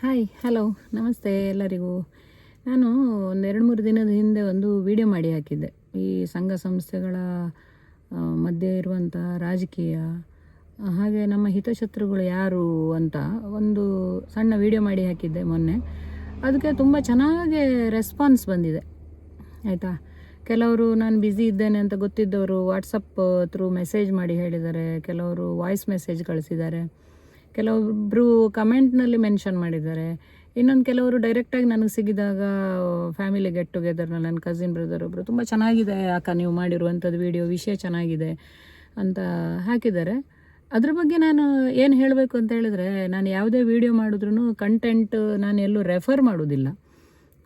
Hi hello ನಮಸ್ತೆ ಎಲ್ಲರಿಗೂ. ನಾನು ಒಂದು 2-3 ದಿನದ ಹಿಂದೆ ಒಂದು ವಿಡಿಯೋ ಮಾಡಿ ಹಾಕಿದ್ದೆ. ಈ ಸಂಘ ಸಂಸ್ಥೆಗಳ ಮಧ್ಯೆ ಇರುವಂಥ ರಾಜಕೀಯ, ಹಾಗೆ ನಮ್ಮ ಹಿತಶತ್ರುಗಳು ಯಾರು ಅಂತ ಒಂದು ಸಣ್ಣ ವಿಡಿಯೋ ಮಾಡಿ ಹಾಕಿದ್ದೆ ಮೊನ್ನೆ. ಅದಕ್ಕೆ ತುಂಬ ಚೆನ್ನಾಗಿ ರೆಸ್ಪಾನ್ಸ್ ಬಂದಿದೆ ಆಯಿತಾ. ಕೆಲವರು ನಾನು ಬ್ಯುಸಿ ಇದ್ದೇನೆ ಅಂತ ಗೊತ್ತಿದ್ದವರು ವಾಟ್ಸಪ್ ಥ್ರೂ ಮೆಸೇಜ್ ಮಾಡಿ ಹೇಳಿದ್ದಾರೆ, ಕೆಲವರು ವಾಯ್ಸ್ ಮೆಸೇಜ್ ಕಳಿಸಿದ್ದಾರೆ, ಕೆಲವೊಬ್ಬರು ಕಮೆಂಟ್ನಲ್ಲಿ ಮೆನ್ಷನ್ ಮಾಡಿದ್ದಾರೆ, ಇನ್ನೊಂದು ಕೆಲವರು ಡೈರೆಕ್ಟಾಗಿ ನನಗೆ ಸಿಗಿದಾಗ ಫ್ಯಾಮಿಲಿ ಗೆಟ್ ಟುಗೆದರ್ನಲ್ಲಿ ನನ್ನ ಕಸಿನ್ ಬ್ರದರ್ ಒಬ್ಬರು ತುಂಬ ಚೆನ್ನಾಗಿದೆ ಅಕ್ಕ ನೀವು ಮಾಡಿರುವಂಥದ್ದು ವಿಡಿಯೋ, ವಿಷಯ ಚೆನ್ನಾಗಿದೆ ಅಂತ ಹಾಕಿದ್ದಾರೆ. ಅದ್ರ ಬಗ್ಗೆ ನಾನು ಏನು ಹೇಳಬೇಕು ಅಂತ ಹೇಳಿದ್ರೆ, ನಾನು ಯಾವುದೇ ವಿಡಿಯೋ ಮಾಡಿದ್ರೂ ಕಂಟೆಂಟ್ ನಾನು ಎಲ್ಲೂ ರೆಫರ್ ಮಾಡೋದಿಲ್ಲ.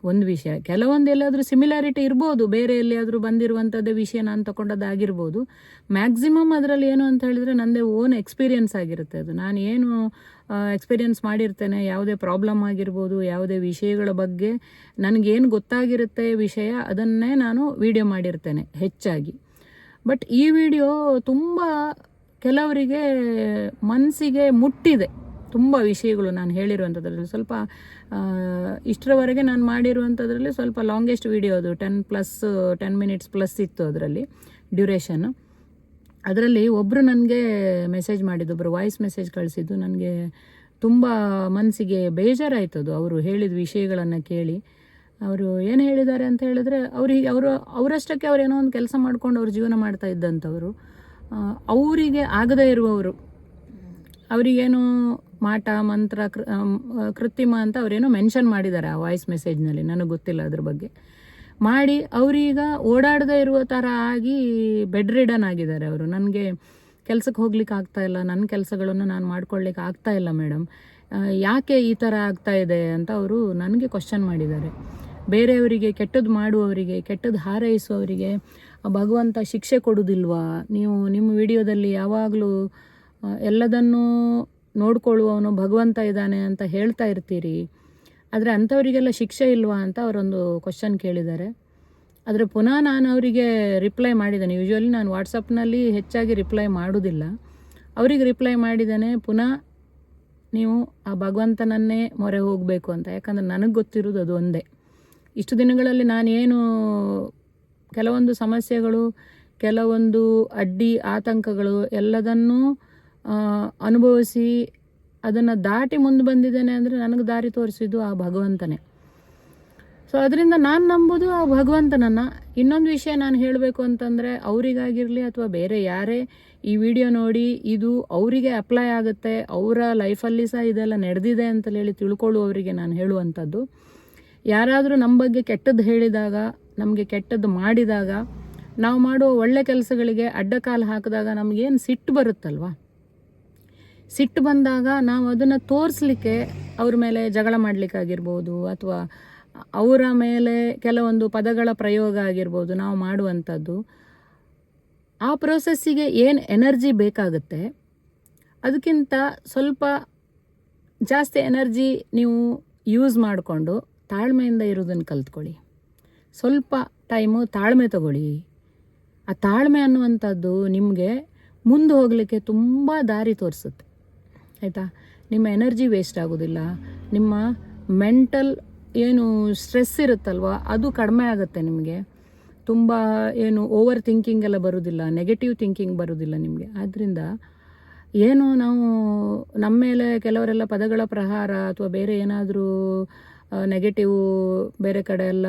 ಒಂದು ವಿಷಯ ಕೆಲವೊಂದು ಎಲ್ಲಾದರೂ ಸಿಮಿಲಾರಿಟಿ ಇರ್ಬೋದು, ಬೇರೆ ಎಲ್ಲಿಯಾದರೂ ಬಂದಿರುವಂಥದ್ದೇ ವಿಷಯ ನಾನು ತೊಗೊಂಡದ್ದಾಗಿರ್ಬೋದು. ಮ್ಯಾಕ್ಸಿಮಮ್ ಅದರಲ್ಲಿ ಏನು ಅಂತ ಹೇಳಿದ್ರೆ ನನ್ನದೇ ಓನ್ ಎಕ್ಸ್ಪೀರಿಯನ್ಸ್ ಆಗಿರುತ್ತೆ. ಅದು ನಾನು ಏನು ಎಕ್ಸ್ಪೀರಿಯನ್ಸ್ ಮಾಡಿರ್ತೇನೆ, ಯಾವುದೇ ಪ್ರಾಬ್ಲಮ್ ಆಗಿರ್ಬೋದು, ಯಾವುದೇ ವಿಷಯಗಳ ಬಗ್ಗೆ ನನಗೇನು ಗೊತ್ತಾಗಿರುತ್ತೆ ವಿಷಯ, ಅದನ್ನೇ ನಾನು ವಿಡಿಯೋ ಮಾಡಿರ್ತೇನೆ ಹೆಚ್ಚಾಗಿ. ಬಟ್ ಈ ವಿಡಿಯೋ ತುಂಬ ಕೆಲವರಿಗೆ ಮನಸ್ಸಿಗೆ ಮುಟ್ಟಿದೆ. ತುಂಬ ವಿಷಯಗಳು ನಾನು ಹೇಳಿರುವಂಥದ್ರಲ್ಲಿ ಸ್ವಲ್ಪ ಇಷ್ಟರವರೆಗೆ ನಾನು ಮಾಡಿರುವಂಥದ್ರಲ್ಲಿ ಸ್ವಲ್ಪ ಲಾಂಗೆಸ್ಟ್ ವಿಡಿಯೋ, ಅದು 10 ಮಿನಿಟ್ಸ್ ಪ್ಲಸ್ ಇತ್ತು ಅದರಲ್ಲಿ ಡ್ಯೂರೇಷನ್ನು. ಅದರಲ್ಲಿ ಒಬ್ಬರು ನನಗೆ ಮೆಸೇಜ್ ಮಾಡಿದ್ದು, ಒಬ್ಬರು ವಾಯ್ಸ್ ಮೆಸೇಜ್ ಕಳಿಸಿದ್ದು, ನನಗೆ ತುಂಬ ಮನಸ್ಸಿಗೆ ಬೇಜಾರಾಯ್ತದು ಅವರು ಹೇಳಿದ ವಿಷಯಗಳನ್ನು ಕೇಳಿ. ಅವರು ಏನು ಹೇಳಿದ್ದಾರೆ ಅಂತ ಹೇಳಿದ್ರೆ, ಅವರಷ್ಟಕ್ಕೆ ಅವರೇನೋ ಒಂದು ಕೆಲಸ ಮಾಡ್ಕೊಂಡು ಅವ್ರ ಜೀವನ ಮಾಡ್ತಾ ಇದ್ದಂಥವ್ರು, ಅವರಿಗೆ ಆಗದೇ ಇರುವವರು, ಅವರಿಗೇನು ಮಾಟ ಮಂತ್ರ ಕೃತ್ರಿಮ ಅಂತ ಅವರೇನೋ ಮೆನ್ಷನ್ ಮಾಡಿದ್ದಾರೆ ಆ ವಾಯ್ಸ್ ಮೆಸೇಜ್ನಲ್ಲಿ, ನನಗೆ ಗೊತ್ತಿಲ್ಲ ಅದ್ರ ಬಗ್ಗೆ ಮಾಡಿ. ಅವರೀಗ ಓಡಾಡದೇ ಇರುವ ಥರ ಆಗಿ ಬೆಡ್ ರಿಡನ್ ಆಗಿದ್ದಾರೆ ಅವರು. ನನಗೆ ಕೆಲಸಕ್ಕೆ ಹೋಗ್ಲಿಕ್ಕೆ ಆಗ್ತಾ ಇಲ್ಲ, ನನ್ನ ಕೆಲಸಗಳನ್ನು ನಾನು ಮಾಡ್ಕೊಳ್ಳಿಕ್ಕೆ ಆಗ್ತಾ ಇಲ್ಲ ಮೇಡಮ್, ಯಾಕೆ ಈ ಥರ ಆಗ್ತಾ ಇದೆ ಅಂತ ಅವರು ನನಗೆ ಕ್ವಶನ್ ಮಾಡಿದ್ದಾರೆ. ಬೇರೆಯವರಿಗೆ ಕೆಟ್ಟದ್ದು ಮಾಡುವವರಿಗೆ, ಕೆಟ್ಟದ್ದು ಹಾರೈಸುವವರಿಗೆ ಭಗವಂತ ಶಿಕ್ಷೆ ಕೊಡೋದಿಲ್ವಾ? ನೀವು ನಿಮ್ಮ ವಿಡಿಯೋದಲ್ಲಿ ಯಾವಾಗಲೂ ಎಲ್ಲದನ್ನೂ ನೋಡ್ಕೊಳ್ಳುವವನು ಭಗವಂತ ಇದ್ದಾನೆ ಅಂತ ಹೇಳ್ತಾ ಇರ್ತೀರಿ, ಆದರೆ ಅಂಥವರಿಗೆಲ್ಲ ಶಿಕ್ಷೆ ಇಲ್ವಾ ಅಂತ ಅವರೊಂದು ಕ್ವಶನ್ ಕೇಳಿದ್ದಾರೆ. ಆದರೆ ಪುನಃ ನಾನು ಅವರಿಗೆ ರಿಪ್ಲೈ ಮಾಡಿದ್ದೇನೆ. ಯೂಶ್ವಲಿ ನಾನು ವಾಟ್ಸಪ್ನಲ್ಲಿ ಹೆಚ್ಚಾಗಿ ರಿಪ್ಲೈ ಮಾಡೋದಿಲ್ಲ. ಅವರಿಗೆ ರಿಪ್ಲೈ ಮಾಡಿದ್ದೇನೆ, ಪುನಃ ನೀವು ಆ ಭಗವಂತನನ್ನೇ ಮೊರೆ ಹೋಗಬೇಕು ಅಂತ. ಯಾಕಂದರೆ ನನಗೆ ಗೊತ್ತಿರೋದು ಅದು ಒಂದೇ. ಇಷ್ಟು ದಿನಗಳಲ್ಲಿ ನಾನೇನು ಕೆಲವೊಂದು ಸಮಸ್ಯೆಗಳು, ಕೆಲವೊಂದು ಅಡ್ಡಿ ಆತಂಕಗಳು ಎಲ್ಲದನ್ನೂ ಅನುಭವಿಸಿ ಅದನ್ನು ದಾಟಿ ಮುಂದೆ ಬಂದಿದ್ದೇನೆ ಅಂದರೆ ನನಗೆ ದಾರಿ ತೋರಿಸಿದ್ದು ಆ ಭಗವಂತನೇ. ಸೊ ಅದರಿಂದ ನಾನು ನಂಬೋದು ಆ ಭಗವಂತನನ್ನು. ಇನ್ನೊಂದು ವಿಷಯ ನಾನು ಹೇಳಬೇಕು ಅಂತಂದರೆ, ಅವರಿಗಾಗಿರಲಿ ಅಥವಾ ಬೇರೆ ಯಾರೇ ಈ ವಿಡಿಯೋ ನೋಡಿ ಇದು ಅವರಿಗೆ ಅಪ್ಲೈ ಆಗುತ್ತೆ, ಅವರ ಲೈಫಲ್ಲಿ ಸಹ ಇದೆಲ್ಲ ನಡೆದಿದೆ ಅಂತ ಹೇಳಿ ತಿಳ್ಕೊಳ್ಳುವವರಿಗೆ ನಾನು ಹೇಳುವಂಥದ್ದು, ಯಾರಾದರೂ ನಮ್ಮ ಬಗ್ಗೆ ಕೆಟ್ಟದ್ದು ಹೇಳಿದಾಗ, ನಮಗೆ ಕೆಟ್ಟದ್ದು ಮಾಡಿದಾಗ, ನಾವು ಮಾಡುವ ಒಳ್ಳೆ ಕೆಲಸಗಳಿಗೆ ಅಡ್ಡಕಾಲು ಹಾಕಿದಾಗ ನಮಗೇನು ಸಿಟ್ಟು ಬರುತ್ತಲ್ವ, ಸಿಟ್ಟು ಬಂದಾಗ ನಾವು ಅದನ್ನು ತೋರಿಸ್ಲಿಕ್ಕೆ ಅವ್ರ ಮೇಲೆ ಜಗಳ ಮಾಡಲಿಕ್ಕಾಗಿರ್ಬೋದು, ಅಥವಾ ಅವರ ಮೇಲೆ ಕೆಲವೊಂದು ಪದಗಳ ಪ್ರಯೋಗ ಆಗಿರ್ಬೋದು ನಾವು ಮಾಡುವಂಥದ್ದು, ಆ ಪ್ರೋಸೆಸ್ಸಿಗೆ ಏನು ಎನರ್ಜಿ ಬೇಕಾಗುತ್ತೆ ಅದಕ್ಕಿಂತ ಸ್ವಲ್ಪ ಜಾಸ್ತಿ ಎನರ್ಜಿ ನೀವು ಯೂಸ್ ಮಾಡಿಕೊಂಡು ತಾಳ್ಮೆಯಿಂದ ಇರೋದನ್ನು ಕಲ್ತ್ಕೊಳ್ಳಿ. ಸ್ವಲ್ಪ ಟೈಮು ತಾಳ್ಮೆ ತಗೊಳ್ಳಿ. ಆ ತಾಳ್ಮೆ ಅನ್ನುವಂಥದ್ದು ನಿಮಗೆ ಮುಂದೆ ಹೋಗಲಿಕ್ಕೆ ತುಂಬ ದಾರಿ ತೋರಿಸುತ್ತೆ ಆಯಿತಾ. ನಿಮ್ಮ ಎನರ್ಜಿ ವೇಸ್ಟ್ ಆಗೋದಿಲ್ಲ, ನಿಮ್ಮ ಮೆಂಟಲ್ ಏನು ಸ್ಟ್ರೆಸ್ ಇರುತ್ತಲ್ವ ಅದು ಕಡಿಮೆ ಆಗುತ್ತೆ. ನಿಮಗೆ ತುಂಬ ಏನು ಓವರ್ ಥಿಂಕಿಂಗ್ ಎಲ್ಲ ಬರೋದಿಲ್ಲ, ನೆಗೆಟಿವ್ ಥಿಂಕಿಂಗ್ ಬರೋದಿಲ್ಲ ನಿಮಗೆ. ಆದ್ದರಿಂದ ಏನು ನಾವು ನಮ್ಮ ಮೇಲೆ ಕೆಲವರೆಲ್ಲ ಪದಗಳ ಪ್ರಹಾರ ಅಥವಾ ಬೇರೆ ಏನಾದರೂ ನೆಗೆಟಿವ್ ಬೇರೆ ಕಡೆ ಎಲ್ಲ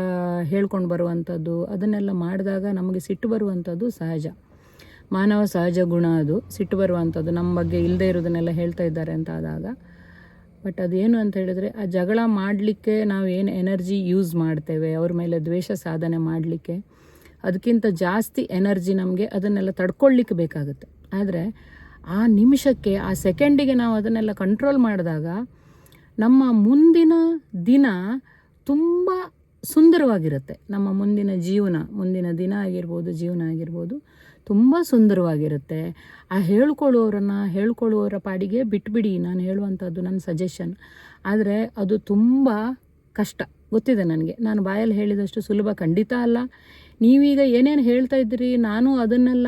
ಹೇಳ್ಕೊಂಡು ಬರುವಂಥದ್ದು, ಅದನ್ನೆಲ್ಲ ಮಾಡಿದಾಗ ನಮಗೆ ಸಿಟ್ಟು ಬರುವಂಥದ್ದು ಸಹಜ, ಮಾನವ ಸಹಜ ಗುಣ ಅದು. ಸಿಟ್ಟು ಬರುವಂಥದ್ದು ನಮ್ಮ ಬಗ್ಗೆ ಇಲ್ಲದೆ ಇರೋದನ್ನೆಲ್ಲ ಹೇಳ್ತಾ ಇದ್ದಾರೆ ಅಂತ ಆದಾಗ. ಬಟ್ ಅದೇನು ಅಂತ ಹೇಳಿದರೆ, ಆ ಜಗಳ ಮಾಡಲಿಕ್ಕೆ ನಾವು ಏನು ಎನರ್ಜಿ ಯೂಸ್ ಮಾಡ್ತೇವೆ ಅವ್ರ ಮೇಲೆ ದ್ವೇಷ ಸಾಧನೆ ಮಾಡಲಿಕ್ಕೆ, ಅದಕ್ಕಿಂತ ಜಾಸ್ತಿ ಎನರ್ಜಿ ನಮಗೆ ಅದನ್ನೆಲ್ಲ ತಡ್ಕೊಳ್ಳಿಕ್ಕೆ ಬೇಕಾಗುತ್ತೆ. ಆದರೆ ಆ ನಿಮಿಷಕ್ಕೆ, ಆ ಸೆಕೆಂಡಿಗೆ ನಾವು ಅದನ್ನೆಲ್ಲ ಕಂಟ್ರೋಲ್ ಮಾಡಿದಾಗ ನಮ್ಮ ಮುಂದಿನ ದಿನ ತುಂಬ ಸುಂದರವಾಗಿರುತ್ತೆ. ನಮ್ಮ ಮುಂದಿನ ಜೀವನ, ಮುಂದಿನ ದಿನ ಆಗಿರ್ಬೋದು, ಜೀವನ ಆಗಿರ್ಬೋದು ತುಂಬ ಸುಂದರವಾಗಿರುತ್ತೆ. ಆ ಹೇಳ್ಕೊಳ್ಳುವವರ ಪಾಡಿಗೆ ಬಿಟ್ಬಿಡಿ, ನಾನು ಹೇಳುವಂಥದ್ದು ನನ್ನ ಸಜೆಷನ್. ಆದರೆ ಅದು ತುಂಬ ಕಷ್ಟ, ಗೊತ್ತಿದೆ ನನಗೆ. ನಾನು ಬಾಯಲ್ಲಿ ಹೇಳಿದಷ್ಟು ಸುಲಭ ಖಂಡಿತ ಅಲ್ಲ. ನೀವೀಗ ಏನೇನು ಹೇಳ್ತಾ ಇದ್ದೀರಿ, ನಾನು ಅದನ್ನೆಲ್ಲ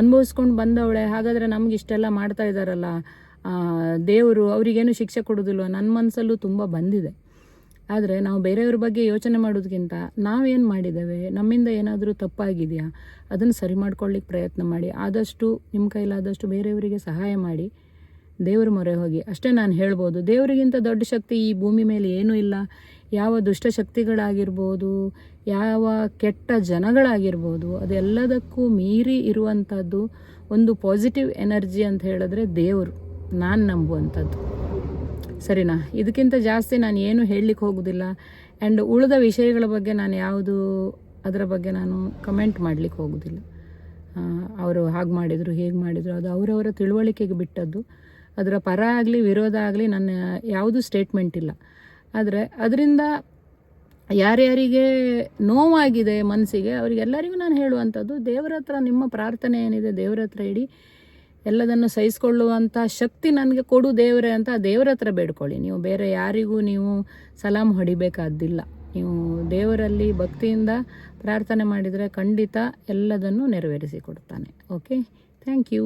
ಅನುಭವಿಸ್ಕೊಂಡು ಬಂದವಳೆ, ಹಾಗಾದರೆ ನಮ್ಗೆ ಇಷ್ಟೆಲ್ಲ ಮಾಡ್ತಾ ಇದ್ದಾರಲ್ಲ ದೇವರು ಅವರಿಗೇನು ಶಿಕ್ಷೆ ಕೊಡೋದಿಲ್ವ, ನನ್ನ ಮನಸ್ಸಲ್ಲೂ ತುಂಬ ಬಂದಿದೆ. ಆದರೆ ನಾವು ಬೇರೆಯವ್ರ ಬಗ್ಗೆ ಯೋಚನೆ ಮಾಡೋದಕ್ಕಿಂತ ನಾವೇನು ಮಾಡಿದ್ದೇವೆ, ನಮ್ಮಿಂದ ಏನಾದರೂ ತಪ್ಪಾಗಿದೆಯಾ ಅದನ್ನು ಸರಿ ಮಾಡ್ಕೊಳ್ಳಿಕ್ಕೆ ಪ್ರಯತ್ನ ಮಾಡಿ. ಆದಷ್ಟು ನಿಮ್ಮ ಕೈಲಾದಷ್ಟು ಬೇರೆಯವರಿಗೆ ಸಹಾಯ ಮಾಡಿ, ದೇವ್ರ ಮೊರೆ ಹೋಗಿ, ಅಷ್ಟೇ ನಾನು ಹೇಳ್ಬೋದು. ದೇವರಿಗಿಂತ ದೊಡ್ಡ ಶಕ್ತಿ ಈ ಭೂಮಿ ಮೇಲೆ ಏನೂ ಇಲ್ಲ. ಯಾವ ದುಷ್ಟಶಕ್ತಿಗಳಾಗಿರ್ಬೋದು, ಯಾವ ಕೆಟ್ಟ ಜನಗಳಾಗಿರ್ಬೋದು, ಅದೆಲ್ಲದಕ್ಕೂ ಮೀರಿ ಇರುವಂಥದ್ದು ಒಂದು ಪಾಸಿಟಿವ್ ಎನರ್ಜಿ ಅಂತ ಹೇಳಿದ್ರೆ ದೇವರು, ನಾನು ನಂಬುವಂಥದ್ದು. ಸರಿನಾ? ಇದಕ್ಕಿಂತ ಜಾಸ್ತಿ ನಾನು ಏನು ಹೇಳಲಿಕ್ಕೆ ಹೋಗೋದಿಲ್ಲ. ಆ್ಯಂಡ್ ಉಳಿದ ವಿಷಯಗಳ ಬಗ್ಗೆ ನಾನು ಯಾವುದು ಅದರ ಬಗ್ಗೆ ನಾನು ಕಮೆಂಟ್ ಮಾಡಲಿಕ್ಕೆ ಹೋಗೋದಿಲ್ಲ. ಅವರು ಹಾಗೆ ಮಾಡಿದರು ಹೀಗೆ ಮಾಡಿದರು, ಅದು ಅವರವರ ತಿಳುವಳಿಕೆಗೆ ಬಿಟ್ಟದ್ದು. ಅದರ ಪರ ಆಗಲಿ ವಿರೋಧ ಆಗಲಿ ನನ್ನ ಯಾವುದೂ ಸ್ಟೇಟ್ಮೆಂಟ್ ಇಲ್ಲ. ಆದರೆ ಅದರಿಂದ ಯಾರ್ಯಾರಿಗೆ ನೋವಾಗಿದೆ ಮನಸ್ಸಿಗೆ, ಅವರಿಗೆಲ್ಲರಿಗೂ ನಾನು ಹೇಳುವಂಥದ್ದು, ದೇವರ ಹತ್ರ ನಿಮ್ಮ ಪ್ರಾರ್ಥನೆ ಏನಿದೆ ದೇವರ ಹತ್ರ ಇಡಿ. ಎಲ್ಲದನ್ನು ಸಹಿಸ್ಕೊಳ್ಳುವಂಥ ಶಕ್ತಿ ನನಗೆ ಕೊಡು ದೇವರೇ ಅಂತ ದೇವರ ಹತ್ರ ಬೇಡ್ಕೊಳ್ಳಿ. ನೀವು ಬೇರೆ ಯಾರಿಗೂ ನೀವು ಸಲಾಮ್ ಹೊಡಿಬೇಕಾದ್ದಿಲ್ಲ. ನೀವು ದೇವರಲ್ಲಿ ಭಕ್ತಿಯಿಂದ ಪ್ರಾರ್ಥನೆ ಮಾಡಿದರೆ ಖಂಡಿತ ಎಲ್ಲದನ್ನು ನೆರವೇರಿಸಿ ಕೊಡ್ತಾನೆ. Okay, thank you.